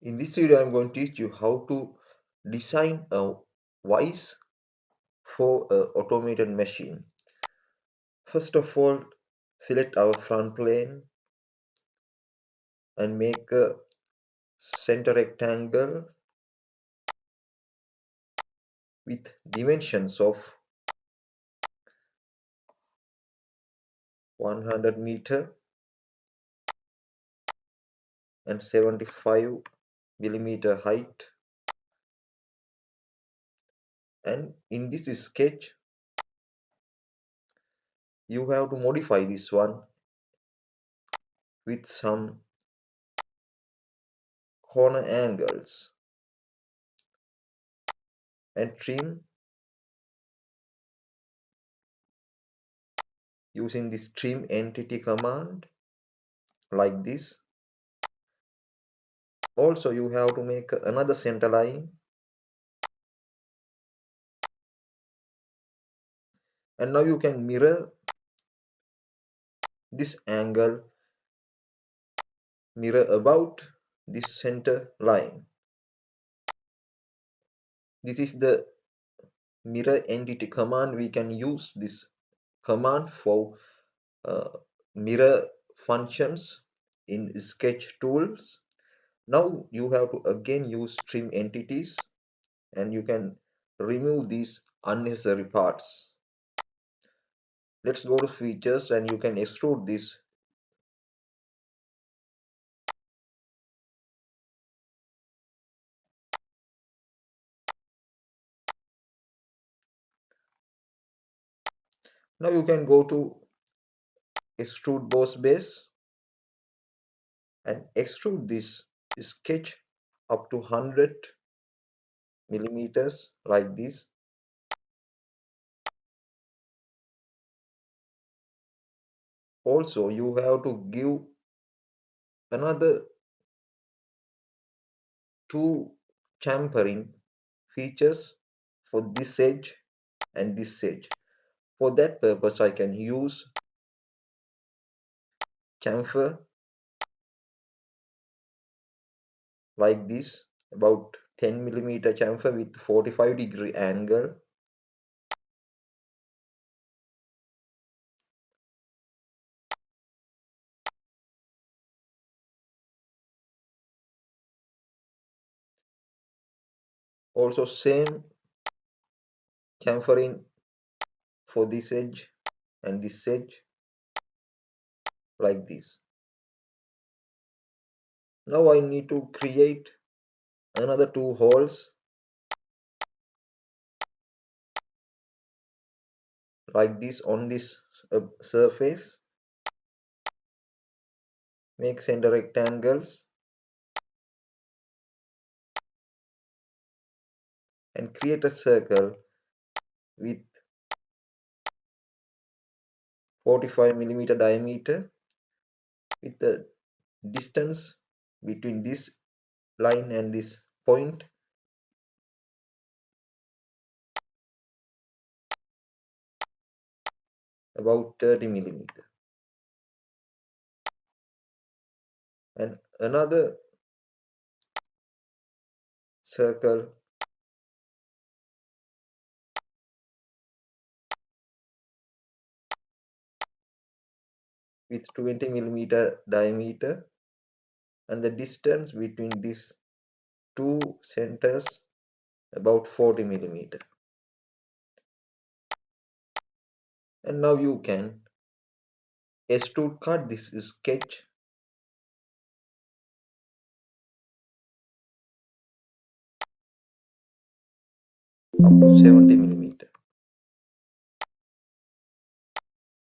In this video, I'm going to teach you how to design a vise for an automated machine. First of all, select our front plane and make a center rectangle with dimensions of 100 meter and 75 millimeter height. And in this sketch, you have to modify this one with some corner angles and trim using this trim entity command like this. Also, you have to make another center line, and now you can mirror this angle, mirror about this center line. This is the mirror entity command. We can use this command for mirror functions in sketch tools. Now you have to again use trim entities, and you can remove these unnecessary parts. Let's go to features, and you can extrude this. Now you can go to extrude boss base and extrude this sketch up to 100 millimeters like this. Also, you have to give another two chamfering features for this edge and this edge. For that purpose, I can use chamfer like this, about 10 millimeter chamfer with 45-degree angle. Also, same chamfering for this edge and this edge like this. Now I need to create another two holes like this on this surface. Make center rectangles and create a circle with 45 millimeter diameter with the distance between this line and this point about 30 millimeter, and another circle with 20 millimeter diameter, and the distance between these two centers about 40 millimeter. And now you can extrude cut this sketch up to 70 millimeter.